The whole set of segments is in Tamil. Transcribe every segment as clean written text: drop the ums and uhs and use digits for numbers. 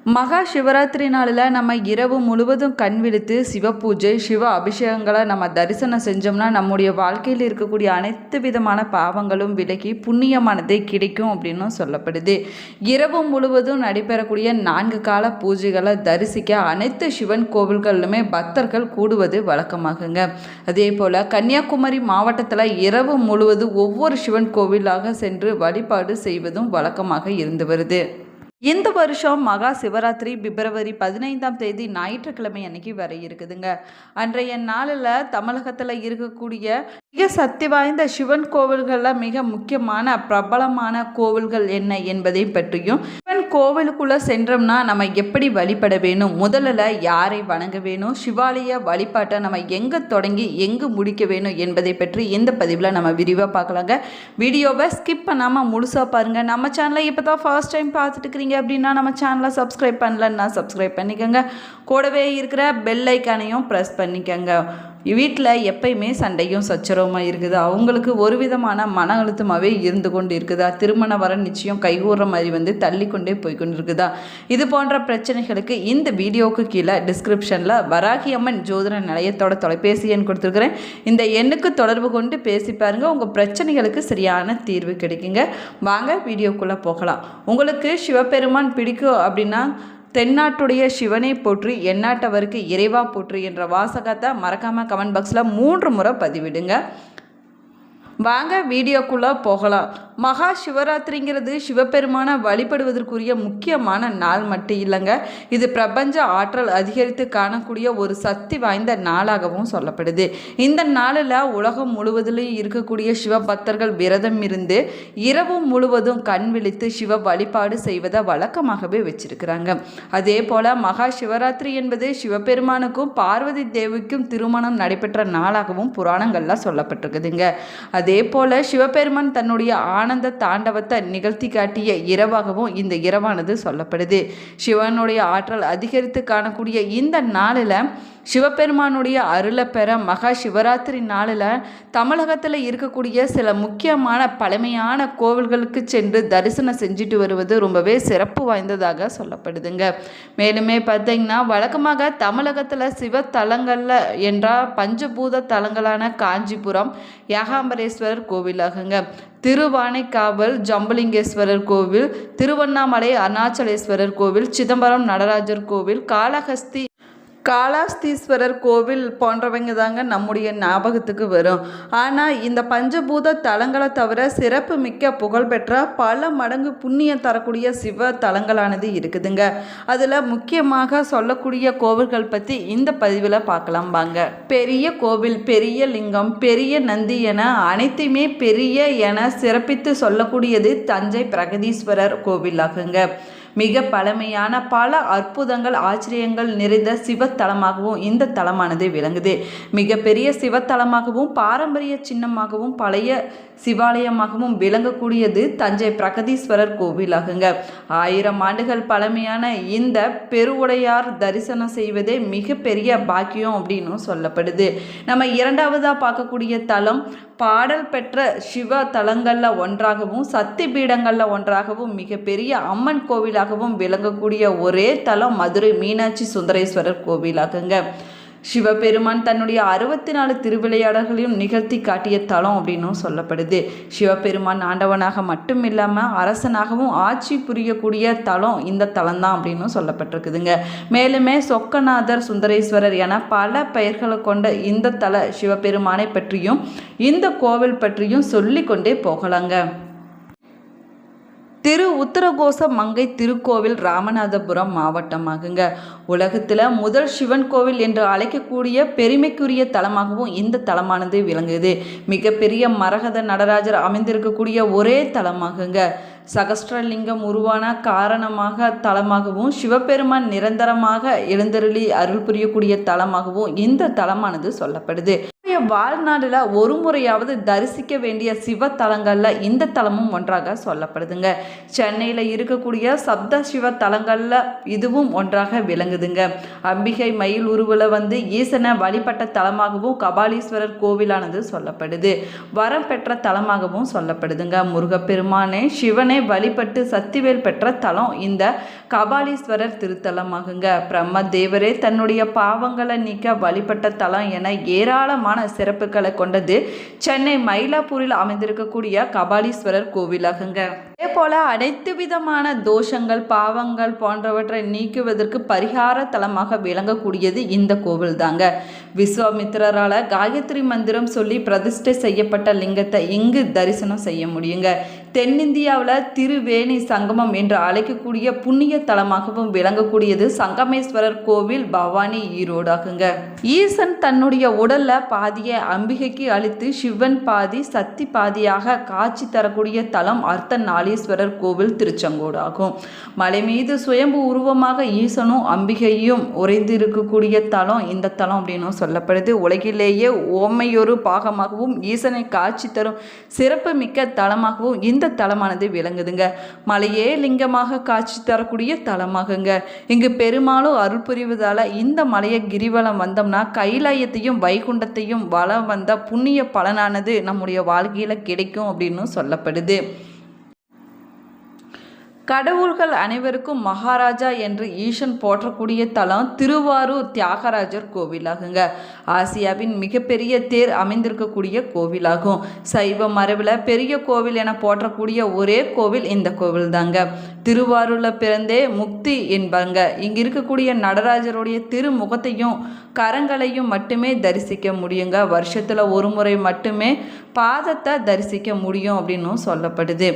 மகா சிவராத்திரி நாளில் நம்ம இரவு முழுவதும் கண் விழித்து சிவ பூஜை சிவ அபிஷேகங்களை நம்ம தரிசனம் செஞ்சோம்னா நம்முடைய வாழ்க்கையில் இருக்கக்கூடிய அனைத்து விதமான பாவங்களும் விலகி புண்ணியமானதே கிடைக்கும் அப்படின்னும் சொல்லப்படுது. இரவு முழுவதும் நடைபெறக்கூடிய 4 கால பூஜைகளை தரிசிக்க அனைத்து சிவன் கோவில்களிலுமே பக்தர்கள் கூடுவது வழக்கமாகுங்க. அதே போல் கன்னியாகுமரி மாவட்டத்தில் இரவு முழுவதும் ஒவ்வொரு சிவன் கோவிலாக சென்று வழிபாடு செய்வதும் வழக்கமாக இருந்து வருது. இந்த வருஷம் மகா சிவராத்திரி பிப்ரவரி 15ஆம் தேதி ஞாயிற்றுக்கிழமை அன்னைக்கு வர இருக்குதுங்க. அன்றைய நாளில் தமிழகத்தில் இருக்கக்கூடிய மிக சக்தி வாய்ந்த சிவன் கோவில்களில் மிக முக்கியமான பிரபலமான கோவில்கள் என்ன என்பதை பற்றியும், சிவன் கோவிலுக்குள்ளே சென்றோம்னா நம்ம எப்படி வழிபட வேணும், முதல்ல யாரை வணங்க வேணும், சிவாலய வழிபாட்டை நம்ம எங்கே தொடங்கி எங்கு முடிக்க வேணும் என்பதை பற்றி இந்த பதிவில் நம்ம விரிவாக பார்க்கலாங்க. வீடியோவை ஸ்கிப் பண்ணாமல் முழுசாக பாருங்கள். நம்ம சேனலை இப்போ தான் ஃபர்ஸ்ட் டைம் பார்த்துட்டு இருக்கிறீங்க அப்படின்னா நம்ம சேனலை சப்ஸ்கிரைப் பண்ணலன்னா சப்ஸ்கிரைப் பண்ணிக்கோங்க. கூடவே இருக்கிற பெல் ஐக்கானையும் ப்ரெஸ் பண்ணிக்கோங்க. வீட்டில் எப்பயுமே சண்டையும் சச்சரவுமாக இருக்குது, அவங்களுக்கு ஒரு விதமான மன அழுத்தமாகவே இருந்து கொண்டு இருக்குதா, திருமண வர நிச்சயம் கைகூற மாதிரி தள்ளி கொண்டே போய்கொண்டு இருக்குதா, இது போன்ற பிரச்சனைகளுக்கு இந்த வீடியோவுக்கு கீழே டிஸ்கிரிப்ஷனில் வராகி அம்மன் ஜோதிட நிலையத்தோட தொலைபேசி எண் கொடுத்துருக்குறேன். இந்த எண்ணுக்கு தொடர்பு கொண்டு பேசி பாருங்கள், உங்கள் பிரச்சனைகளுக்கு சரியான தீர்வு கிடைக்குங்க. வாங்க வீடியோக்குள்ளே போகலாம். உங்களுக்கு சிவபெருமான் பிடிக்கும் அப்படின்னா தென்னாட்டுடைய சிவனை போற்றி எந்நாட்டவருக்கு இறைவா போற்றி என்ற வாசகத்தை மறக்காமல் கமெண்ட் பாக்ஸில் 3 முறை பதிவிடுங்க. வாங்க வீடியோக்குள்ளே போகலாம். மகா சிவராத்திரிங்கிறது சிவபெருமானை வழிபடுவதற்குரிய முக்கியமான நாள் மட்டும் இல்லைங்க, இது பிரபஞ்ச ஆற்றல் அதிகரித்து காணக்கூடிய ஒரு சக்தி வாய்ந்த நாளாகவும் சொல்லப்படுது. இந்த நாளில் உலகம் முழுவதிலும் இருக்கக்கூடிய சிவபக்தர்கள் விரதம் இருந்து இரவு முழுவதும் கண் விழித்து சிவ வழிபாடு செய்வதை வழக்கமாகவே வச்சிருக்கிறாங்க. அதே போல் மகா சிவராத்திரி என்பது சிவபெருமானுக்கும் பார்வதி தேவிக்கும் திருமணம் நடைபெற்ற நாளாகவும் புராணங்களில் சொல்லப்பட்டிருக்குதுங்க. அதே போல சிவபெருமான் தன்னுடைய ஆனந்த தாண்டவத்தை நிகழ்த்தி காட்டிய இரவாகவும் இந்த இரவானது சொல்லப்படுது. சிவனுடைய ஆற்றல் அதிகரித்து காணக்கூடிய இந்த நாளில் சிவபெருமானுடைய அருளை பெற மகா சிவராத்திரி நாளில் தமிழகத்தில் இருக்கக்கூடிய சில முக்கியமான பழமையான கோவில்களுக்கு சென்று தரிசனம் செஞ்சுட்டு வருவது ரொம்பவே சிறப்பு வாய்ந்ததாக சொல்லப்படுதுங்க. மேலுமே பார்த்தீங்கன்னா வழக்கமாக தமிழகத்தில் சிவ தலங்களில் என்றால் பஞ்சபூத தலங்களான காஞ்சிபுரம் ஏகாம்பரேஸ்வரர் கோவிலாகுங்க, திருவானைக்காவல் ஜம்புலிங்கேஸ்வரர் கோவில், திருவண்ணாமலை அருணாச்சலேஸ்வரர் கோவில், சிதம்பரம் நடராஜர் கோவில், காளஹஸ்தீஸ்வரர் கோவில் போன்றவங்க தாங்க நம்முடைய ஞாபகத்துக்கு வரும். ஆனால் இந்த பஞ்சபூத தலங்களை தவிர சிறப்பு மிக்க புகழ்பெற்ற பல மடங்கு புண்ணியம் தரக்கூடிய சிவ தலங்களானது இருக்குதுங்க. அதில் முக்கியமாக சொல்லக்கூடிய கோவில்கள் பற்றி இந்த பதிவில் பார்க்கலாம் வாங்க. பெரிய கோவில், பெரிய லிங்கம், பெரிய நந்தி என அனைத்தையுமே பெரிய என சிறப்பித்து சொல்லக்கூடியது தஞ்சை பிரகதீஸ்வரர் கோவிலாகுங்க. மிக பழமையான பல அற்புதங்கள் ஆச்சரியங்கள் நிறைந்த சிவத்தலமாகவும் இந்த தலமானது விளங்குது. மிகப்பெரிய சிவத்தலமாகவும் பாரம்பரிய சின்னமாகவும் பழைய சிவாலயமாகவும் விளங்கக்கூடியது தஞ்சை பிரகதீஸ்வரர் கோவிலாகுங்க. 1000 ஆண்டுகள் பழமையான இந்த பெருவுடையார் தரிசனம் செய்வதே மிகப்பெரிய பாக்கியம் அப்படின்னு சொல்லப்படுது. நம்ம இரண்டாவதாக பார்க்கக்கூடிய தலம் பாடல் பெற்ற சிவ தலங்களில் ஒன்றாகவும் சக்தி பீடங்களில் ஒன்றாகவும் மிகப்பெரிய அம்மன் கோவிலாகவும் விளங்கக்கூடிய ஒரே தலம் மதுரை மீனாட்சி சுந்தரேஸ்வரர் கோவிலாகுங்க. சிவபெருமான் தன்னுடைய 64 திருவிளையாடல்களையும் நிகழ்த்தி காட்டிய தலம் அப்படின்னும் சொல்லப்படுது. சிவபெருமான் ஆண்டவனாக மட்டும் இல்லாமல் அரசனாகவும் ஆட்சி புரியக்கூடிய தலம் இந்த தலம்தான் அப்படின்னும் சொல்லப்பட்டிருக்குதுங்க. மேலுமே சொக்கநாதர் சுந்தரேஸ்வரர் என பல பெயர்களை கொண்ட இந்த தல சிவபெருமானை பற்றியும் இந்த கோவில் பற்றியும் சொல்லிக்கொண்டே போகலாங்க. திரு உத்தரகோச மங்கை திருக்கோவில் ராமநாதபுரம் மாவட்டமாகுங்க. உலகத்தில் முதல் சிவன் கோவில் என்று அழைக்கக்கூடிய பெருமைக்குரிய தலமாகவும் இந்த தலமானது விளங்குது. மிகப்பெரிய மரகத நடராஜர் அமைந்திருக்கக்கூடிய ஒரே தலமாகுங்க. சகஸ்ரலிங்கம் உருவான காரணமாக தலமாகவும் சிவபெருமான் நிரந்தரமாக எழுந்தருளி அருள் புரியக்கூடிய தலமாகவும் இந்த தலமானது சொல்லப்படுது. வாழ்நாளில் ஒரு முறையாவது தரிசிக்க வேண்டிய சிவ தலங்களில் இந்த தலமும் ஒன்றாக சொல்லப்படுதுங்க. சென்னையில் இருக்கக்கூடிய சப்த சிவ தலங்களில் இதுவும் ஒன்றாக விளங்குதுங்க. அம்பிகை மயில் உருவில் ஈசனை வழிபட்ட தலமாகவும் கபாலீஸ்வரர் கோவிலானது சொல்லப்படுது. வரம் பெற்ற தலமாகவும் சொல்லப்படுதுங்க. முருகப்பெருமானே சிவனை வழிபட்டு சக்திவேல் பெற்ற தலம் இந்த கபாலீஸ்வரர் திருத்தலமாகுங்க. பிரம்ம தேவரே தன்னுடைய பாவங்களை நீக்க வழிபட்ட தலம் என ஏராளமான சிறப்புகளை கொண்டது சென்னை மயிலாப்பூரில் அமைந்திருக்கக்கூடிய கபாலீஸ்வரர் கோவிலாகுங்க. அதே போல அனைத்து விதமான தோஷங்கள் பாவங்கள் போன்றவற்றை நீக்குவதற்கு பரிகார தலமாக விளங்கக்கூடியது இந்த கோவில் தாங்க. விஸ்வாமித்திரரால் காயத்ரி மந்திரம் சொல்லி பிரதிஷ்டை செய்யப்பட்ட லிங்கத்தை இங்கு தரிசனம் செய்ய முடியுங்க. தென்னிந்தியாவில் திருவேணி சங்கமம் என்று அழைக்கக்கூடிய புண்ணிய தலமாகவும் விளங்கக்கூடியது சங்கமேஸ்வரர் கோவில் பவானி ஈரோடாகுங்க. ஈசன் தன்னுடைய உடல்ல பாதியை அம்பிகைக்கு அளித்து சிவன் பாதி சக்தி பாதியாக காட்சி தரக்கூடிய தலம் அர்த்தநாளீஸ்வரர் கோவில் திருச்செங்கோடு ஆகும். மலை மீது சுயம்பு உருவமாக ஈசனும் அம்பிகையும் உறைந்திருக்கக்கூடிய தலம் இந்த தலம் அப்படின்னு சொல்லப்படுது. உலகிலேயே ஓமையொரு பாகமாகவும் ஈசனை காட்சி தரும் சிறப்பு மிக்க தலமாகவும் இந்த தலமானது விளங்குதுங்க. மலையே லிங்கமாக காட்சி தரக்கூடிய தலமாகுங்க. இங்கு பெருமாளும் அருள் புரிவதால இந்த மலையை கிரிவலம் வந்தோம்னா கைலாயத்தையும் வைகுண்டத்தையும் வலம் வந்த புண்ணிய பலனானது நம்முடைய வாழ்க்கையில கிடைக்கும் அப்படின்னு சொல்லப்படுது. கடவுள்கள் அனைவருக்கும் மகாராஜா என்று ஈசன் போற்றக்கூடிய தலம் திருவாரூர் தியாகராஜர் கோவிலாகுங்க. ஆசியாவின் மிகப்பெரிய தேர் அமைந்திருக்கக்கூடிய கோவிலாகும். சைவ மரபில் பெரிய கோவில் என போற்றக்கூடிய ஒரே கோவில் இந்த கோவில் தாங்க. திருவாரூரில் பிறந்தே முக்தி என்பாங்க. இங்கே இருக்கக்கூடிய நடராஜருடைய திருமுகத்தையும் கரங்களையும் மட்டுமே தரிசிக்க முடியுங்க. வருஷத்தில் ஒரு முறை மட்டுமே பாதத்தை தரிசிக்க முடியும் அப்படின்னும் சொல்லப்படுது.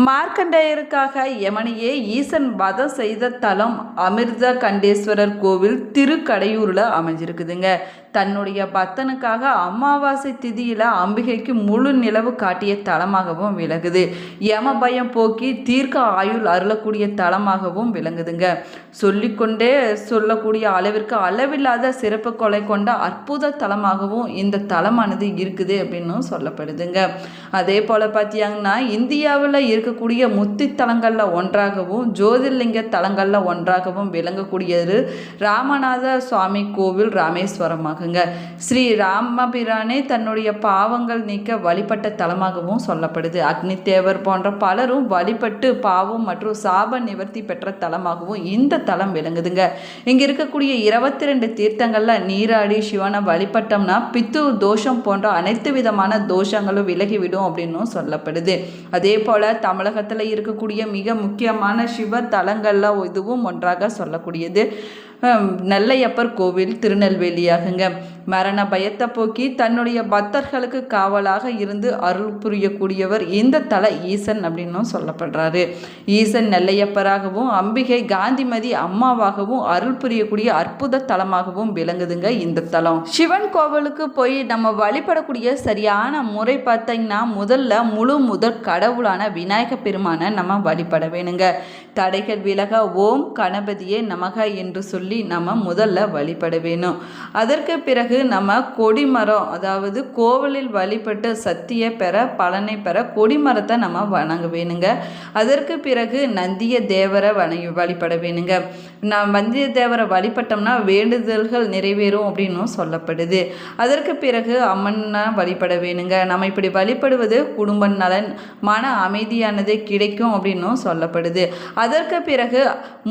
மார்க்கண்டேயருக்காக யமனையே ஈசன் வதம் செய்த தலம் அமிர்த கண்டேஸ்வரர் கோவில் திருக்கடையூரில் அமைஞ்சிருக்குதுங்க. தன்னுடைய பக்தனுக்காக அமாவாசை திதியில் அம்பிகைக்கு முழு நிலவு காட்டிய தலமாகவும் விளங்குது. யம பயம் போக்கி தீர்க்க ஆயுள் அருளக்கூடிய தலமாகவும் விளங்குதுங்க. சொல்லிக்கொண்டே சொல்லக்கூடிய அளவிற்கு அளவில்லாத சிறப்பு கொலை கொண்ட அற்புத தலமாகவும் இந்த தலமானது இருக்குது அப்படின்னு சொல்லப்படுதுங்க. அதே போல் பார்த்தீங்கன்னா இந்தியாவில் இருக்கக்கூடிய முத்தி தலங்களில் ஒன்றாகவும் ஜோதிர்லிங்க தலங்களில் ஒன்றாகவும் விளங்கக்கூடியது ராமநாத சுவாமி கோவில் ராமேஸ்வரமாக ஸ்ரீ ராமபிரானே தன்னுடைய பாவங்கள் நீக்க வழிபட்ட தலமாகவும் சொல்லப்படுது. அக்னி தேவர் போன்ற பலரும் வழிபட்டு பாவம் மற்றும் சாப நிவர்த்தி பெற்ற தலமாகவும் இந்த தலம் விளங்குதுங்க. இங்க இருக்கக்கூடிய 22 தீர்த்தங்கள்ல நீராடி சிவனை வழிபட்டோம்னா பித்து தோஷம் போன்ற அனைத்து விதமான தோஷங்களும் விலகிவிடும் அப்படின்னு சொல்லப்படுது. அதே போல தமிழகத்துல இருக்கக்கூடிய மிக முக்கியமான சிவ தலங்கள்ல இதுவும் ஒன்றாக சொல்லக்கூடியது நெல்லையப்பர் கோவில் திருநெல்வேலியாகுங்க. மரண பயத்தை போக்கி தன்னுடைய பக்தர்களுக்கு காவலாக இருந்து அருள் புரியக்கூடியவர் இந்த தல ஈசன் அப்படின்னும் சொல்லப்படுறாரு. ஈசன் நெல்லையப்பராகவும் அம்பிகை காந்திமதி அம்மாவாகவும் அருள் புரியக்கூடிய அற்புத தலமாகவும் விளங்குதுங்க இந்த தலம். சிவன் கோவிலுக்கு போய் நம்ம வழிபடக்கூடிய சரியான முறை பார்த்தீங்கன்னா முதல்ல முதற் கடவுளான விநாயக பெருமானை நம்ம வழிபட வேணுங்க. தடைகள் விலக ஓம் கணபதியே நமக என்று சொல்லி நம்ம முதல்ல வழிபட வேணும். அதற்கு பிறகு நம்ம கொடிமரம், அதாவது கோவிலில் வழிபட்டு சக்தியை பெற பலனை பெற கொடிமரத்தை நம்ம வணங்க வேணுங்க. அதற்கு பிறகு நந்திய தேவரை வழிபட வேணுங்க. நந்திய தேவரை வழிபட்டோம்னா வேண்டுதல்கள் நிறைவேறும் அப்படின்னும் சொல்லப்படுது. அதற்கு பிறகு அம்மனை வழிபட வேணுங்க. நம்ம இப்படி வழிபடுவது குடும்ப நலன் மன அமைதியானது கிடைக்கும் அப்படின்னும் சொல்லப்படுது. அதற்கு பிறகு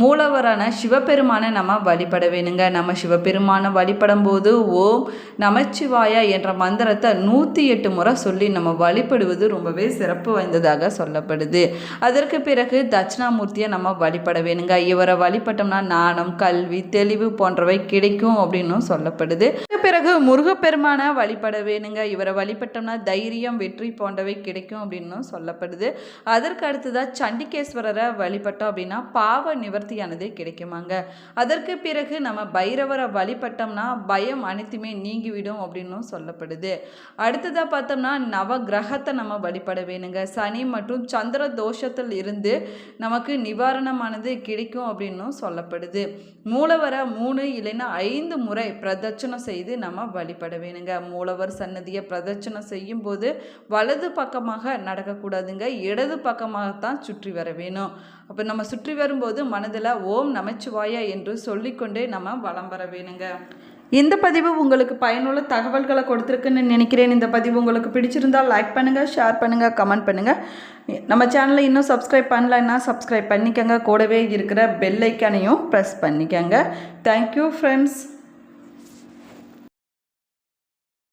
மூலவரான சிவபெருமானை நம்ம வழிபட வேணுங்க. நம்ம சிவபெருமானை வழிபடும் போது ஓம் நமச்சிவாயா என்ற மந்திரத்தை 108 முறை சொல்லி நம்ம வழிபடுவது ரொம்பவே சிறப்பு வாய்ந்ததாக சொல்லப்படுது. அதற்கு பிறகு தட்சிணாமூர்த்தியை நம்ம வழிபட வேணுங்க. இவரை வழிபட்டோம்னா ஞானம் கல்வி தெளிவு போன்றவை கிடைக்கும் அப்படின்னும் சொல்லப்படுது. பிறகு முருகப்பெருமானை வழிபட வேணுங்க. இவரை வழிபட்டோம்னா தைரியம் வெற்றி போன்றவை கிடைக்கும் அப்படின்னு சொல்லப்படுது. அதற்கு அடுத்ததாக சண்டிகேஸ்வரரை வழிபட்டோம் அப்படின்னா பாவ நிவர்த்தியானது கிடைக்குமாங்க. அதற்கு பிறகு நம்ம பைரவரை வழிபட்டோம்னா பயம் அனைத்து அனைத்துமே நீங்கிவிடும் அப்படின்னும் சொல்லப்படுது. அடுத்ததாக பார்த்தோம்னா நவ கிரகத்தை நம்ம வழிபட வேணுங்க. சனி மற்றும் சந்திர தோஷத்தில் இருந்து நமக்கு நிவாரணமானது கிடைக்கும் அப்படின்னும் சொல்லப்படுது. மூலவரை 3 இல்லைன்னா 5 முறை பிரதட்சணம் செய்து நம்ம வழிபட வேணுங்க. மூலவர் சன்னதியை பிரதட்சணம் செய்யும் போது வலது பக்கமாக நடக்கக்கூடாதுங்க, இடது பக்கமாகத்தான் சுற்றி வர வேணும். அப்போ நம்ம சுற்றி வரும்போது மனதில் ஓம் நமச்சிவாயா என்று சொல்லிக்கொண்டே நம்ம வலம் வர வேணுங்க. இந்த பதிவு உங்களுக்கு பயனுள்ள தகவல்களை கொடுத்துருக்குன்னு நினைக்கிறேன். இந்த பதிவு உங்களுக்கு பிடிச்சிருந்தால் லைக் பண்ணுங்கள், ஷேர் பண்ணுங்கள், கமெண்ட் பண்ணுங்கள். நம்ம சேனலை இன்னும் சப்ஸ்கிரைப் பண்ணலைன்னா சப்ஸ்கிரைப் பண்ணிக்கோங்க. கூடவே இருக்கிற பெல் ஐக்கானையும் ப்ரெஸ் பண்ணிக்கோங்க. Thank you friends.